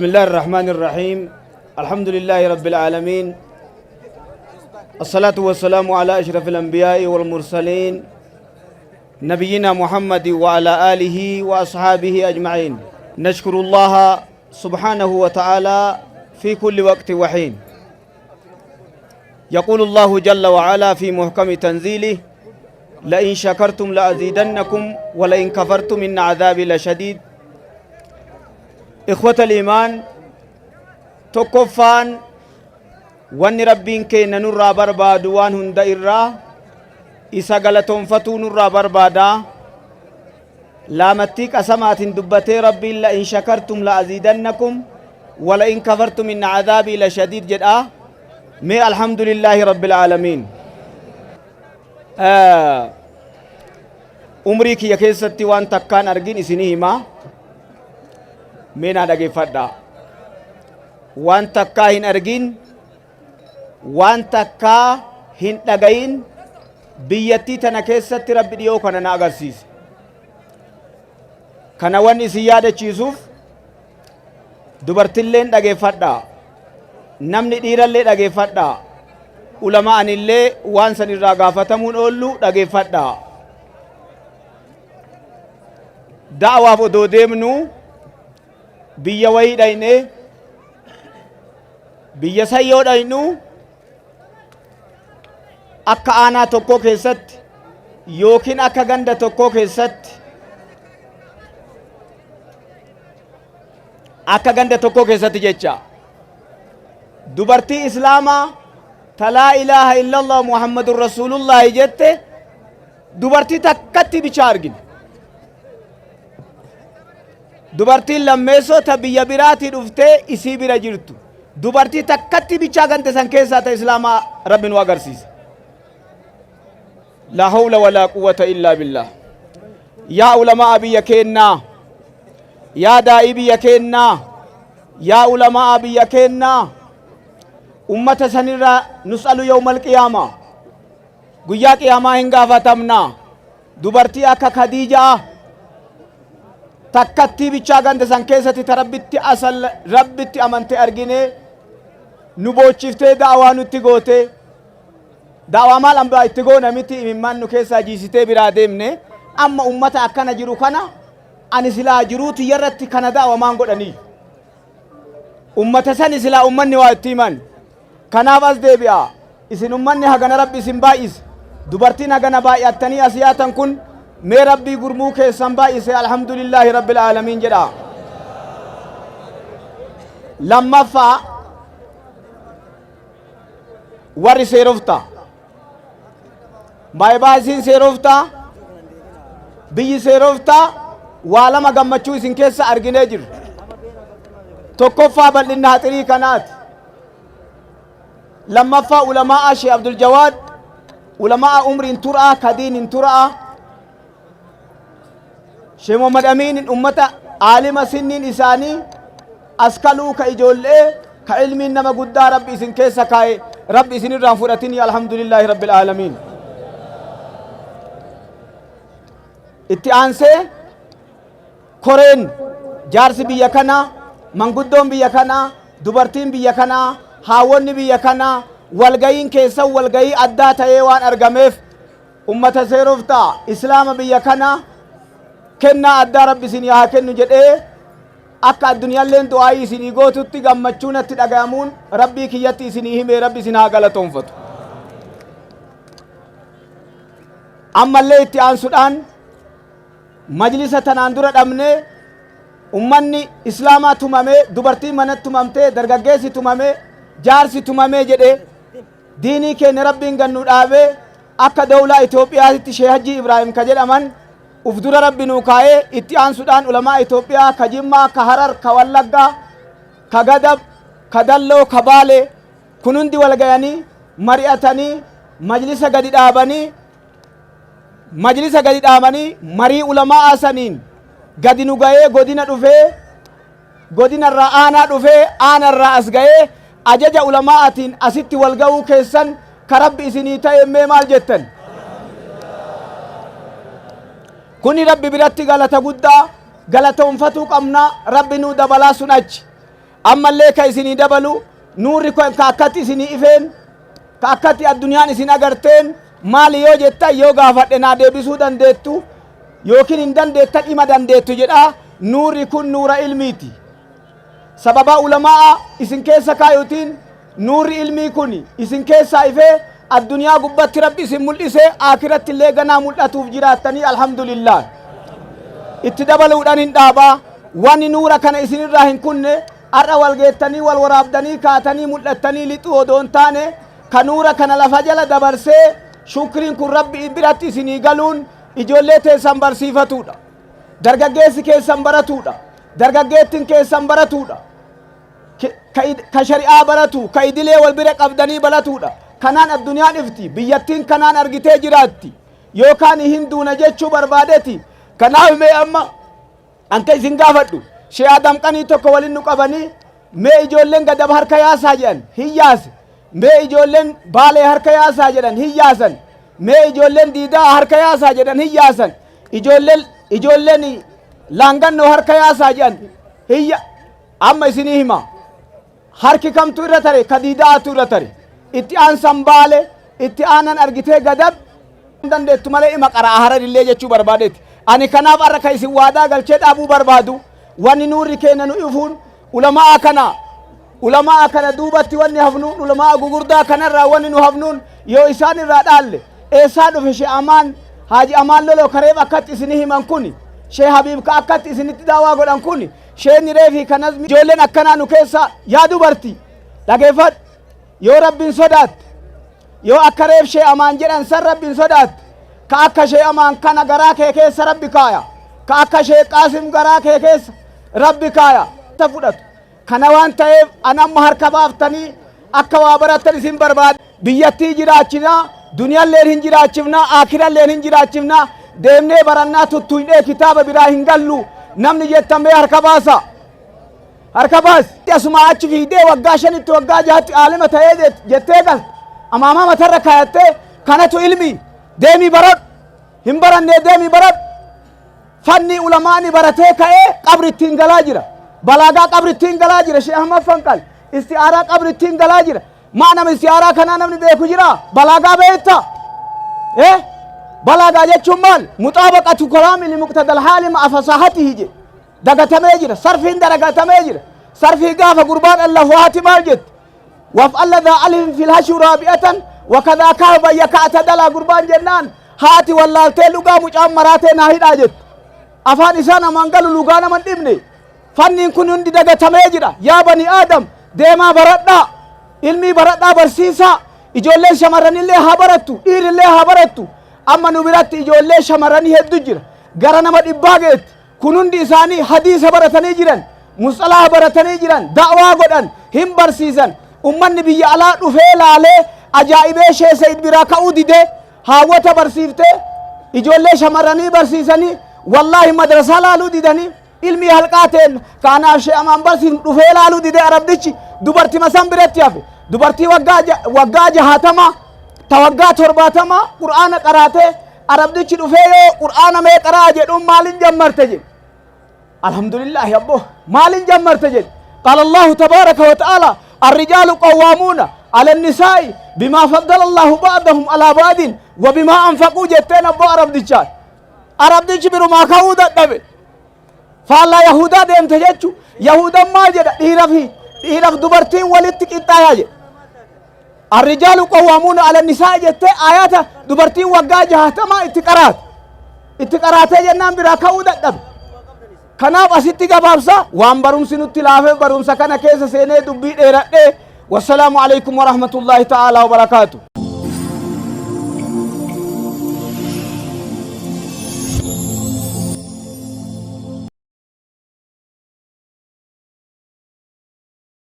بسم الله الرحمن الرحيم الحمد لله رب العالمين الصلاة والسلام على أشرف الأنبياء والمرسلين نبينا محمد وعلى آله وأصحابه أجمعين نشكر الله سبحانه وتعالى في كل وقت وحين يقول الله جل وعلا في محكم تنزيله لئن شكرتم لأزيدنكم ولئن كفرتم إن عذابي لشديد إخوة الإيمان تكفان وان ربين كينا نرى برباد وان هند إرى إسا غلطون فتو نرى بربادا لامتيك أسمات دبتي ربي لئن شكرتم لأزيدنكم ولئن كفرتم إن عذابي لشديد جدآ مي الحمد لله رب العالمين عمريك يا كيستي وان تكان أرجين إسنيهما مينا dhaggeeffadha waan takkaa hin argin waan takkaa hin dhagayin biyyattii tana keessatti rabbi dhiyoo kana na agarsiise kana wanni isin yaadachiisuuf dubartilleen dhaggeeffadha namni dhiirallee dhaggeeffadha ulamaa'anillee waan san irraa gaafatamuun oollu dhaggeeffadha da'waaf odoo deemnu biyya wayii dhayne biyya sayyoo dhaynu akka aanaa tokko keessatti yookiin akka ganda tokko keessatti jecha dubartii islaamaa talaa ilaaha illallah muhammadun rasuulullah jette dubartii takkatti bichaa argine dubartiin lammeessoo ta biyya biraatii dhuftee isii bira jirtu dubartii takkatti bichaa gante san keessaa ta islaamaa rabbi nu agarsiise la hawla wala quwwata illa billah yaa ulamaa biyya keennaa yaa daa'ii biyya keennaa yaa ulamaa biyya keennaa ummata sanirraa nus'alu yawmal qiyaamaa guyyaa qiyaamaa hin gaafatamnaa dubartii akka Khadiijaa takkatti bichaa ganda san keessatti ta rabbitti amante argine nu boochiftee da'awaa nutti goote da'awaa maal ambaa itti goona miti imimmaan nu keessaa jiisitee biraa deemne amma ummata akkana jiru kana ani silaa jiruuti yarratti kana da'awa maan godhanii ummata san silaa ummanni waa itti himan kanaaf as deebi'a isin ummanni hagana rabbi isin baay'ise dubartiin hagana baay'attanii as yaatan kun mee rabbii gurmuu keessan baay'ise alhamdulillahi rabbil aalamiin jedha lammaffaa warri seerofta baay'isiin seerofta biyyi seerofta waa lama gammachuu isin keessa arginee jiru tokkoffaa bal'inna haxirii kanaati lammaffaa ulamaa Sheekh Abdul Jawaad ulamaa umriin turaa kadiinin turaa Sheekh Muhammad Amiin ummata aalima sinniin isaanii askaluu ka ijoollee ka ilmiin nama guddaa rabbi isin keessa kaa'e rabbi isin irraan fudhatini alhamdulillahi rabbil aalamiin itti aansee koreen jaarsi biyya kanaa manguddoon biyya kanaa dubartiin biyya kanaa haawonni biyya kanaa walgayiin keessan walgayii addaa ta'ee waan argameef ummata seeroftaa islaama biyya kanaa kennaa addaa rabbi isin haa kennu jedhee akka addunyaalleen du'aayii isinii gootutti gammachuu natti dhagayamuun rabbii kiyyatti isinii himee rabbi isin haa galatoonfatu ammallee itti aansuudhaan majlisa tanaan dura dhabnee ummanni islaamaa tumamee dubartii manatti tumamtee dargaggeessi tumamee jaarsi tumamee jedhe diinii keenya rabbiin gannu dhaabee akka dawlaa Itoophiyaatti Sheekh Hajji Ibraahim ka jedhaman uf dura rabbi nuu kaa'ee itti aansuudhaan ulamaa Itoophiyaa ka Jimmaa ka Harar ka Wallaggaa ka Gadab ka Dalloo ka Baalee kun hundi wal gayanii mari'atanii majlisa gadi dhaabanii marii ulamaa saniin gadi nu ga'ee godina dhufee godinarraa aanaa dhufee aanarraa as ga'ee ajaja ulamaatiin asitti wal ga'uu keessan ka rabbi isinii ta'e mee maal jettan kuni rabbi biratti galata guddaa galatoonfatuu qabna rabbi nuu dabalaa sun achi أما اللي كيسني دبلو نوري كاكتي سني إفين كاكتي الدنيا سني أغرتين مالي يو جتا يو غافتنا ديبسو دندتو يوكين اندن ديتا إما دندتو جدا نوري كن نور علميتي سببا علماء اسن كيسا كايوتين نور علمي كوني اسن كيسا إفه الدنيا قبت ربي اسم ملئسي آخرت اللي غنا ملئتوف جراتني الحمد لله اتدبلو دانين دابا واني نورا كان اسن الراهن كنه أرى والغيتني والورابدني كاتني ملئتني لتو دون تاني كنورا كان لفجل دبرسي شكرين كن ربي إبراتي سني قالون إجولي تيسان برسيفتودا درگاگيسي كيسان براتودا درگاگيتن كيسان براتودا كشريعة براتو كايدلي والبرق أبداني براتودا كنان الدنيا نفتي بيتين كنان أرغتي جراتي يو كان هندو نجيچو بربادتي كناو مي أما أنك إذن غافتو شي آدم كاني توكو ولن نقباني مي إجولين قدب هركا ياسا جن هياس مي إجولين بالي هركا ياسا جن هياسن مي إجولين ديدا هركا ياسا جن هياسن إجولين لانغنو هركا ياسا جن هي أما إسني هما harki kamtu irra tare kadiidaatu irra tare itti aan sambaale itti aanan argitee gadab dandeettu malee ima qaraa haradillee jechuu barbaadeeti ani kanaaf arra ka isin waadaa galchee dhaabuu barbaadu wanni nuurri keenya nu ifuun ulamaa kana duubatti wanni hafnuun ulamaa gugurdaa kanarraa wanni nu hafnuun yoo isaan irraa dhaalle eessaa dhufe shee amaan haaji amaan loloo kareef akkatti isinii himan kuni shee habiib ka akkatti isinitti daawaa godhan kuni شين ريفي كنزمي جولين أكنا نكيسا يا دوبرتي لقيفت يو ربين صدات يو أكريف شيء أمان جران سر ربين صدات كأكا شيء أمان كان غراك كيس ربي كايا كأكا شيء قاسم غراك كيس ربي كايا تفودت كنوان تايف أنا مهر كبافتني أكا وابرتني سن برباد بيتي جراچنا دنيا لين هنجراچنا آخرا لين هنجراچنا ديمني برنا تطويني كتاب براهن قلو namni jettamee harka baas asuma achi fiidee waggaa shanitti waggaa jahatti aalima ta'ee jettee gal amaamaa matarra kaayattee kanatu ilmi deemii baradhu hin barannee deemii baradhu fanni ulamaani baratee ka'ee qabrittiin galaa jira balaagaa qabrittiin galaa jira shee ahmad fanqal isti'aaraa qabrittiin galaa jira maanama isti'aaraa kanaa namni beeku jira balaagaa beekta بلاغا جچون مال مطابقة كلام لمقتضى الحال مع فصاحته جي دغتمي جرا صرفين درغتمي جرا صرفي غاف قربان الله فاتي ماجد وافعل ذا علم في الهشو رابعة وكذا كهب يكعتدل قربان جنان هاتي والله تلغا مجامراتي ناهيد اجت افان اسانا منقل لغانا من ابني فنين كنون دي دغتمي جرا يا بني آدم ديما بردنا علمي بردنا برسيسا اجولين شمرن اللي هبرتو اير اللي هبرتو أما نبرت إجولة شمراني هدو جرا غرانا مد إباغت كنون دي إساني حديث برتني جران مصطلح برتني جران دعوة قدن هم برسيزن أمان نبي على رفيل عليه أجائبه شيء سيد براكا أودي ده هاوة برسيفته إجولة شمراني برسيزني والله مدرسة لالو دي دني علمي حلقاتين كان شيء أمان برسيف رفيل لالو دي ده عرب ديشي دوبرتي مسام برت يافي دوبرتي وقاجة هاتما توقع ترباتما قرآن قراته عرب دي چلو فيو قرآن میں قرآ جدون مالين جمّر تجد الحمد لله يا أبوه مالين جمّر تجد قال الله تبارك وتعالى الرجال قوامون على النساء بما فضل الله بعضهم على بعض وبما أنفقوا جتين أبو عرب دي چال عرب دي چبرو ما كهودا دبي فالله يهودا ديم تجدشو يهودا ما جد إيرف دبرتين ولدتك إتايا جد الرجال قوامون على النساء جت آيات دبرتي وقا جهتما اتقارات جنان براكاو دب كناف أسيتي قبابسا وان برمسي نتلافه برمسا كان كيس سيني دبي ديرات والسلام عليكم ورحمة الله تعالى وبركاته